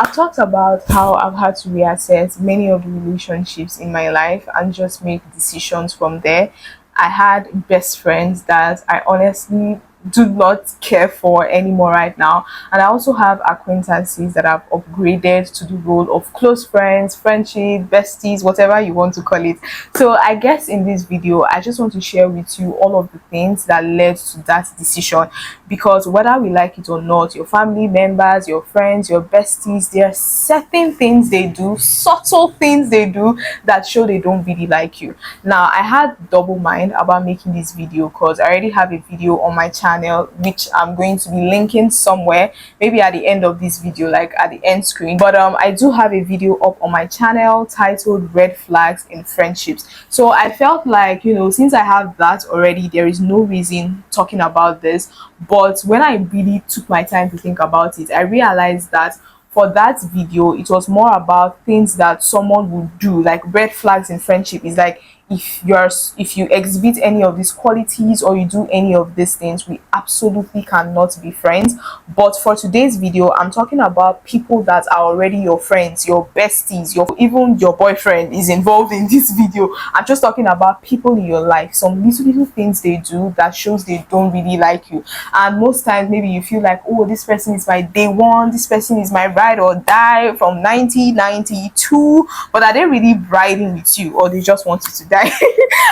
I've talked about how I've had to reassess many of the relationships in my life and just make decisions from there. I had best friends that I honestly do not care for anymore right now. And I also have acquaintances that I've upgraded to the role of close friends, friendship, besties, whatever you want to call it. So I guess in this video, I just want to share with you all of the things that led to that decision, because whether we like it or not, your family members, your friends, your besties, there are certain things they do, subtle things they do, that show they don't really like you. Now I had double mind about making this video because I already have a video on my channel which I'm going to be linking somewhere, maybe at the end of this video, like at the end screen. But I do have a video up on my channel titled Red Flags in Friendships. So I felt like, since I have that already, there is no reason talking about this. But when I really took my time to think about it, I realized that for that video, it was more about things that someone would do, like red flags in friendship. Is like, if you exhibit any of these qualities or you do any of these things, we absolutely cannot be friends. But for today's video, I'm talking about people that are already your friends, your besties, even your boyfriend is involved in this video. I'm just talking about people in your life, some little things they do that shows they don't really like you. And most times maybe you feel like, oh, this person is my day one, this person is my ride or die from 1992, but are they really riding with you, or they just want you to die?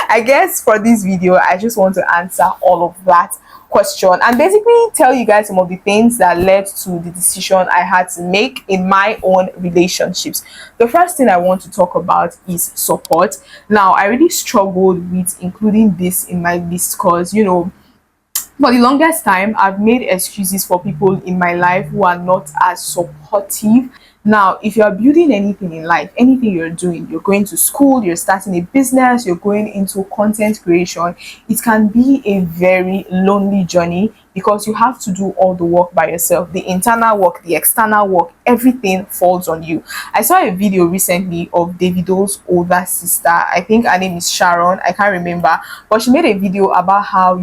I guess for this video, I just want to answer all of that question and basically tell you guys some of the things that led to the decision I had to make in my own relationships. The first thing I want to talk about is support. Now, I really struggled with including this in my list because, for the longest time, I've made excuses for people in my life who are not as supportive. Now, if you're building anything in life, anything you're doing, you're going to school, you're starting a business, you're going into content creation, it can be a very lonely journey because you have to do all the work by yourself. The internal work, the external work, everything falls on you. I saw a video recently of Davido's older sister. I think her name is Sharon. I can't remember. But she made a video about how,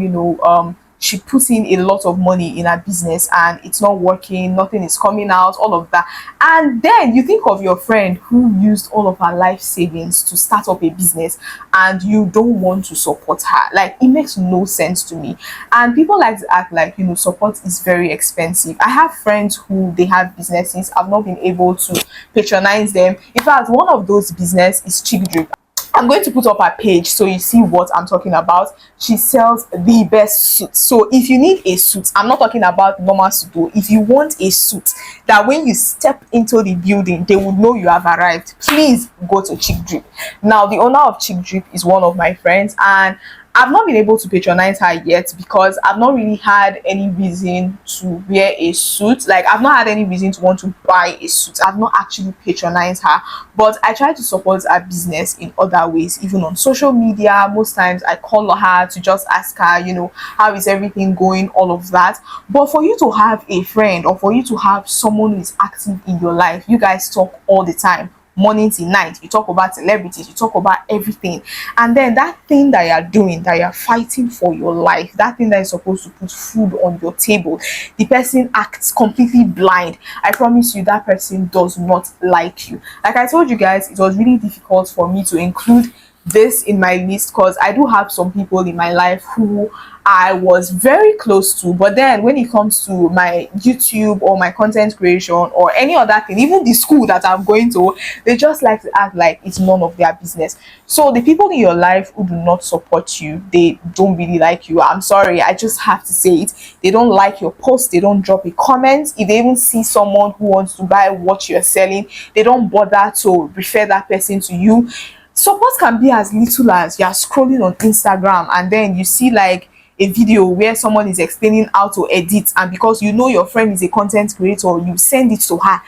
she puts in a lot of money in her business and it's not working, nothing is coming out, all of that. And then you think of your friend who used all of her life savings to start up a business and you don't want to support her. Like, it makes no sense to me. And people like to act like, support is very expensive. I have friends who they have businesses. I've not been able to patronize them. In fact, one of those business is Chick Drip. I'm going to put up her page so you see what I'm talking about. She sells the best suits. So if you need a suit, I'm not talking about normal suit though. If you want a suit that when you step into the building, they will know you have arrived, please go to Chick Drip. Now, the owner of Chick Drip is one of my friends, and I've not been able to patronize her yet because I've not really had any reason to wear a suit. Like, I've not had any reason to want to buy a suit. I've not actually patronized her, but I try to support her business in other ways, even on social media. Most times I call her to just ask her, how is everything going, all of that. But for you to have a friend or for you to have someone who is active in your life, you guys talk all the time, morning till night, you talk about celebrities, you talk about everything, and then that thing that you're doing, that you're fighting for your life, that thing that is supposed to put food on your table, the person acts completely blind. I promise you that person does not like you. Like I told you guys, it was really difficult for me to include this in my list because I do have some people in my life who I was very close to, but then when it comes to my YouTube or my content creation or any other thing, even the school that I'm going to, they just like to act like it's none of their business. So the people in your life who do not support you, they don't really like you. I'm sorry, I just have to say it. They don't like your post, they don't drop a comment. If they even see someone who wants to buy what you're selling, they don't bother to refer that person to you. Support can be as little as you're scrolling on Instagram and then you see like a video where someone is explaining how to edit, and because your friend is a content creator, you send it to her.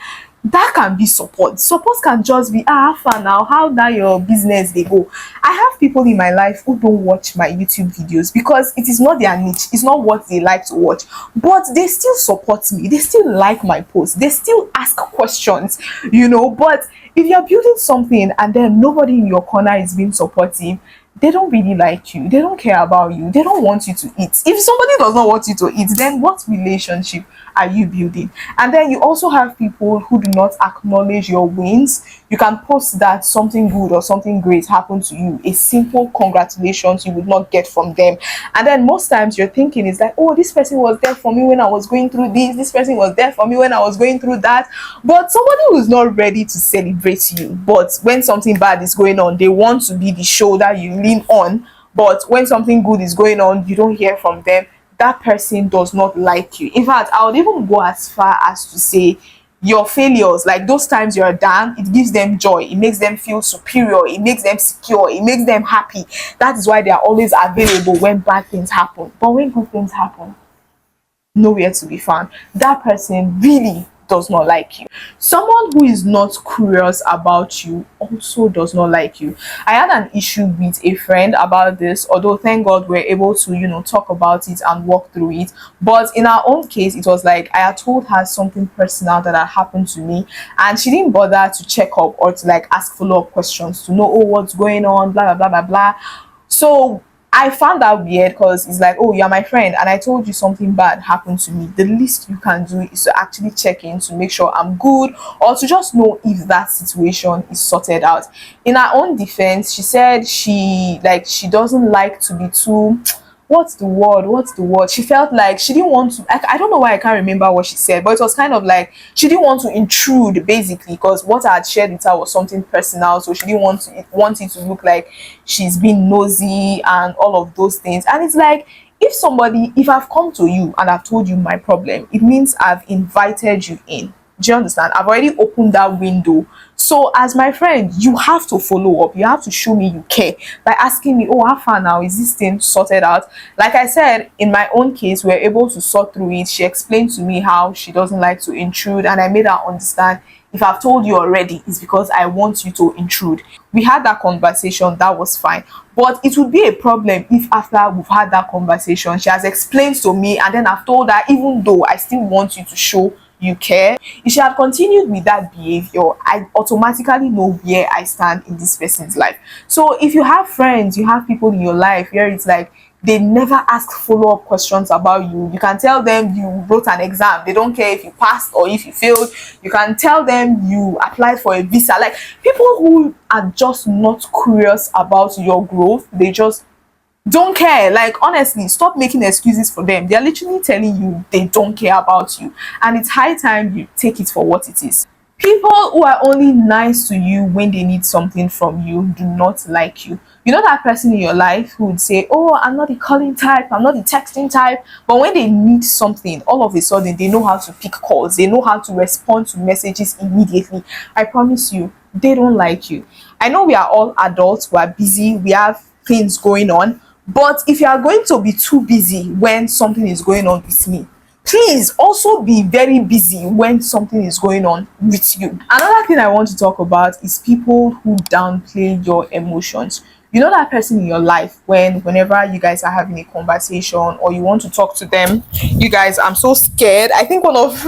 That can be support. Support can just be, how far now, how that your business they go. I have people in my life who don't watch my YouTube videos because it is not their niche, it's not what they like to watch, but they still support me, they still like my posts, they still ask questions, but if you're building something and then nobody in your corner is being supportive, they don't really like you, they don't care about you, they don't want you to eat. If somebody does not want you to eat, then what relationship are you building? And then you also have people who do not acknowledge your wins. You can post that something good or something great happened to you, a simple congratulations you would not get from them. And then most times you're thinking is like, oh, this person was there for me when I was going through this person was there for me when I was going through that. But somebody who's not ready to celebrate you, but when something bad is going on, they want to be the shoulder you lean on. But when something good is going on, you don't hear from them. That person does not like you. In fact, I would even go as far as to say your failures, like those times you're down, it gives them joy, it makes them feel superior, it makes them secure, it makes them happy. That is why they are always available when bad things happen. But when good things happen, nowhere to be found. That person really does not like you. Someone who is not curious about you also does not like you. I had an issue with a friend about this, although thank God we're able to, talk about it and walk through it. But in our own case, it was like I had told her something personal that had happened to me, and she didn't bother to check up or to like ask follow-up questions to know, oh, what's going on, blah blah blah blah blah. So I found that weird because it's like, oh, you're my friend, and I told you something bad happened to me. The least you can do is to actually check in to make sure I'm good, or to just know if that situation is sorted out. In her own defense, she said she doesn't like to be too, what's the word, she felt like she didn't want to, I don't know why I can't remember what she said, but it was kind of like she didn't want to intrude basically, because what I had shared with her was something personal, so she didn't want it to look like she's being nosy and all of those things. And it's like, if I've come to you and I've told you my problem, it means I've invited you in. Do you understand? I've already opened that window. So as my friend, you have to follow up. You have to show me you care by asking me, oh, how far now? Is this thing sorted out? Like I said, in my own case, we're able to sort through it. She explained to me how she doesn't like to intrude, and I made her understand, if I've told you already, it's because I want you to intrude. We had that conversation, that was fine. But it would be a problem if after we've had that conversation, she has explained to me, and then I've told her, even though I still want you to show you care, if she had continued with that behavior, I automatically know where I stand in this person's life. So if you have friends, you have people in your life where it's like they never ask follow-up questions about you, you can tell them you wrote an exam, they don't care if you passed or if you failed. You can tell them you applied for a visa. Like, people who are just not curious about your growth, they just don't care. Like, honestly, stop making excuses for them. They're literally telling you they don't care about you, and it's high time you take it for what it is. People who are only nice to you when they need something from you do not like you. You know that person in your life who would say, oh, I'm not the calling type, I'm not the texting type, but when they need something, all of a sudden they know how to pick calls, they know how to respond to messages immediately. I promise you, they don't like you. I know we are all adults, we are busy, we have things going on, but if you are going to be too busy when something is going on with me, please also be very busy when something is going on with you. Another thing I want to talk about is people who downplay your emotions. You know that person in your life whenever you guys are having a conversation or you want to talk to them, you guys, I'm so scared. I think one of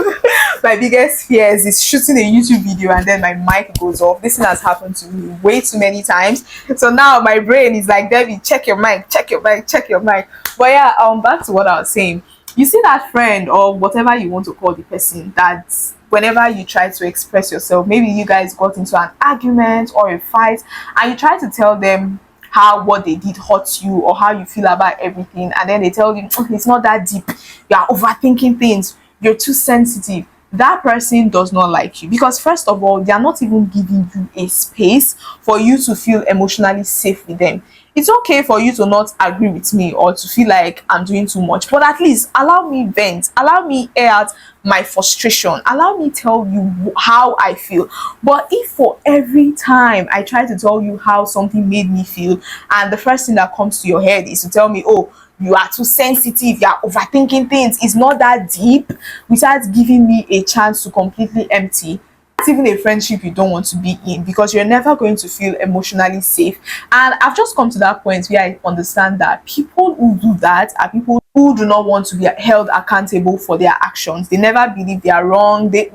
my biggest fears is shooting a YouTube video and then my mic goes off. This thing has happened to me way too many times. So now my brain is like, Debbie, check your mic, check your mic, check your mic. But yeah, back to what I was saying. You see that friend or whatever you want to call the person that whenever you try to express yourself, maybe you guys got into an argument or a fight and you try to tell them how what they did hurts you or how you feel about everything, and then they tell you, "Okay, it's not that deep, you are overthinking things, you're too sensitive." That person does not like you, because first of all, they are not even giving you a space for you to feel emotionally safe with them. It's okay for you to not agree with me or to feel like I'm doing too much, but at least allow me vent, allow me air out my frustration, allow me tell you how I feel. But if for every time I try to tell you how something made me feel, and the first thing that comes to your head is to tell me, oh, you are too sensitive, you are overthinking things, it's not that deep, without giving me a chance to completely empty, it's even a friendship you don't want to be in, because you're never going to feel emotionally safe. And I've just come to that point where I understand that people who do that are people who do not want to be held accountable for their actions. They never believe they are wrong. This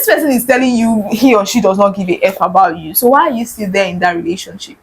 person is telling you he or she does not give a F about you. So why are you still there in that relationship?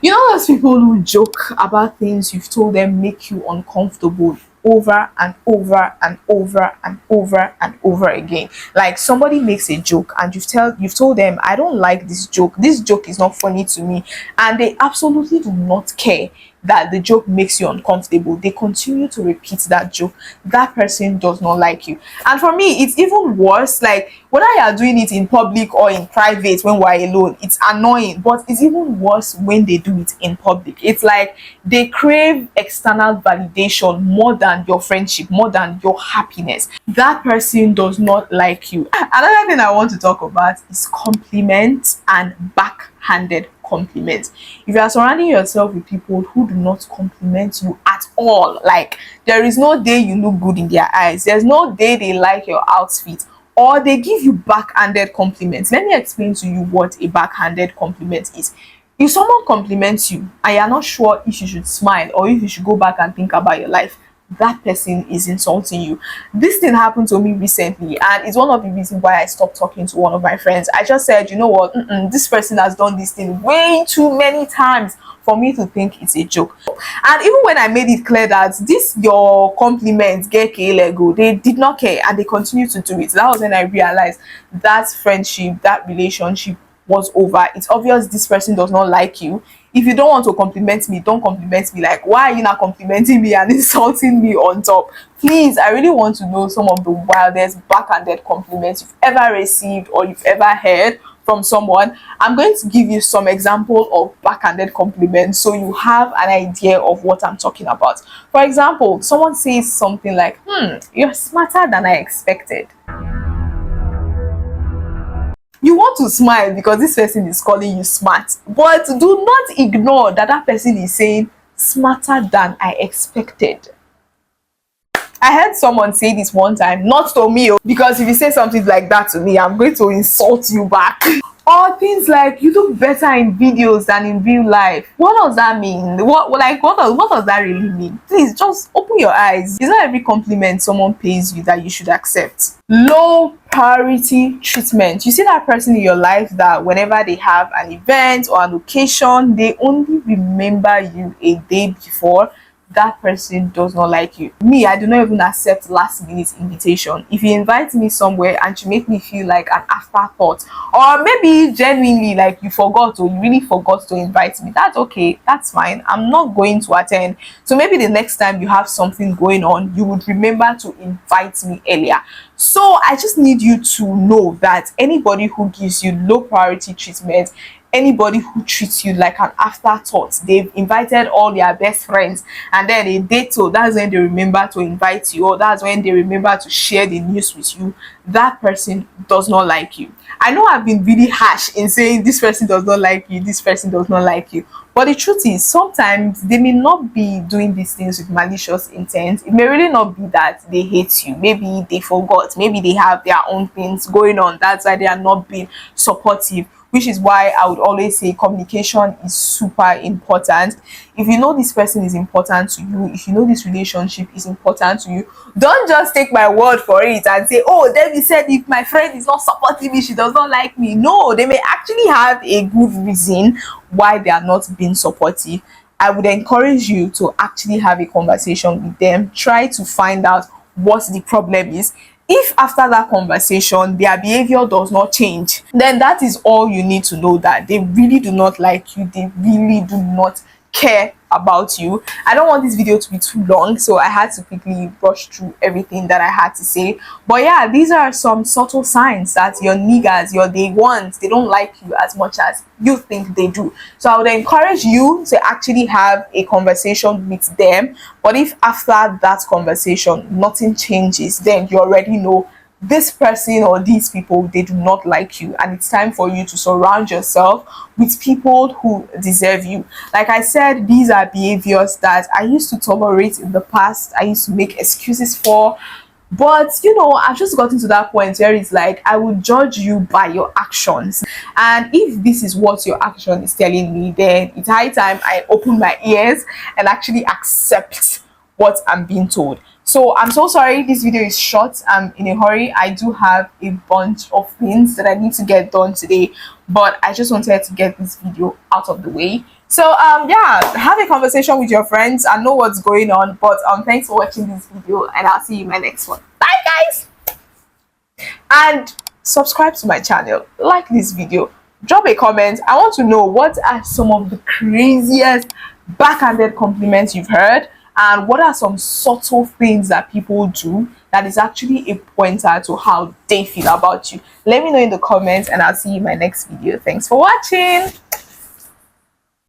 You know those people who joke about things you've told them make you uncomfortable. over and over and over and over and over again. Like somebody makes a joke and you've told them, I don't like this joke is not funny to me, and they absolutely do not care that the joke makes you uncomfortable. They continue to repeat that joke. That person does not like you. And for me, it's even worse. Like whether you are doing it in public or in private when we're alone, it's annoying. But it's even worse when they do it in public. It's like they crave external validation more than your friendship, more than your happiness. That person does not like you. Another thing I want to talk about is compliments and backhanded compliments. If you are surrounding yourself with people who do not compliment you at all, like there is no day you look good in their eyes, there's no day they like your outfit, or they give you backhanded compliments. Let me explain to you what a backhanded compliment is. If someone compliments you and you're not sure if you should smile or if you should go back and think about your life, that person is insulting you. This thing happened to me recently, and it's one of the reasons why I stopped talking to one of my friends. I just said, you know what, this person has done this thing way too many times for me to think it's a joke. And even when I made it clear that this your compliments get lego, they did not care and they continued to do it. That was when I realized that friendship, that relationship was over. It's obvious this person does not like you. If you don't want to compliment me, don't compliment me. Like, why are you not complimenting me and insulting me on top? Please, I really want to know some of the wildest backhanded compliments you've ever received or you've ever heard from someone. I'm going to give you some example of backhanded compliments so you have an idea of what I'm talking about. For example, someone says something like, you're smarter than I expected. You want to smile because this person is calling you smart, but do not ignore that that person is saying smarter than I expected. I heard someone say this one time, not to me, because if you say something like that to me, I'm going to insult you back. Or things like, you look better in videos than in real life. What does that mean? What does that really mean? Please just open your eyes. It's not every compliment someone pays you that you should accept. Low priority treatment. You see that person in your life that whenever they have an event or an occasion, they only remember you a day before. That person does not like you. Me, I do not even accept last minute invitation. If you invite me somewhere and you make me feel like an afterthought, or maybe genuinely like you forgot or you really forgot to invite me, that's okay, that's fine. I'm not going to attend. So maybe the next time you have something going on, you would remember to invite me earlier. So I just need you to know that anybody who gives you low priority treatment, anybody who treats you like an afterthought, they've invited all their best friends and then a date, so that's when they remember to invite you, or that's when they remember to share the news with you, that person does not like you. I know I've been really harsh in saying this person does not like you, this person does not like you, but the truth is sometimes they may not be doing these things with malicious intent. It may really not be that they hate you. Maybe they forgot, maybe they have their own things going on, that's why they are not being supportive. Which is why I would always say communication is super important. If you know this person is important to you, if you know this relationship is important to you, don't just take my word for it and say, oh, Debbie said if my friend is not supporting me, she does not like me. No, they may actually have a good reason why they are not being supportive. I would encourage you to actually have a conversation with them. Try to find out what the problem is. If after that conversation their behavior does not change, then that is all you need to know, that they really do not like you, they really do not care about you. I don't want this video to be too long, so I had to quickly brush through everything that I had to say. But yeah, these are some subtle signs that your niggas, your day ones, they don't like you as much as you think they do. So I would encourage you to actually have a conversation with them. But if after that conversation nothing changes, then you already know this person or these people, they do not like you, and it's time for you to surround yourself with people who deserve you. Like I said, these are behaviors that I used to tolerate in the past, I used to make excuses for, but you know, I've just gotten to that point where it's like I will judge you by your actions, and if this is what your action is telling me, then it's high time I open my ears and actually accept what I'm being told. So I'm so sorry this video is short. I'm in a hurry. I do have a bunch of things that I need to get done today, but I just wanted to get this video out of the way. So yeah, have a conversation with your friends and know what's going on. But thanks for watching this video, and I'll see you in my next one. Bye guys, and subscribe to my channel, like this video, drop a comment. I want to know what are some of the craziest backhanded compliments you've heard, and what are some subtle things that people do that is actually a pointer to how they feel about you. Let me know in the comments, and I'll see you in my next video. Thanks for watching.